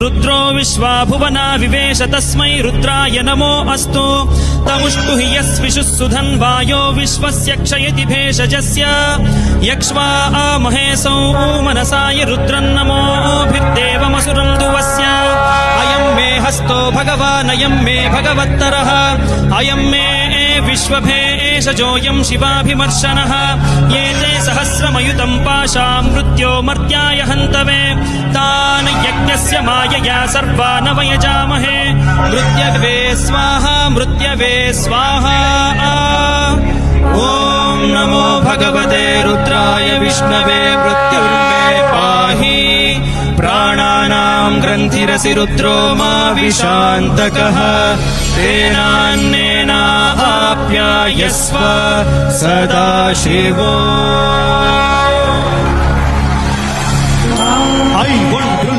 रुद्रो विश्वा भुवना विवेश तस्मै रुद्राय नमो अस्तु तमुष्टु हि यस्विषुः सुधन्वायो विश्वस्य क्षयति भेषजस्य यक्ष्वा महेशौ मनसाय रुद्रन्नमोभिर्देवमसुरं दुवस्य अयं मे हस्तो भगवानयं मे भगवत्तरः अयं मे विश्वभेषजोऽयं शिवाभिमर्शनः ये ते सहस्रमयुतं पाशां मृत्यो मर्त्याय हन्तवे तान् यज्ञस्य मायया सर्वान् वयजामहे मृत्यवे स्वाहा मृत्यवे स्वाहा ॐ नमो भगवते रुद्राय विष्णवे मृत्युर्मे पाहि प्राणानां ग्रन्थिरसि रुद्रो मा विशान्तकः तेनान्नेनाप्यायस्व सदा शिवो। I want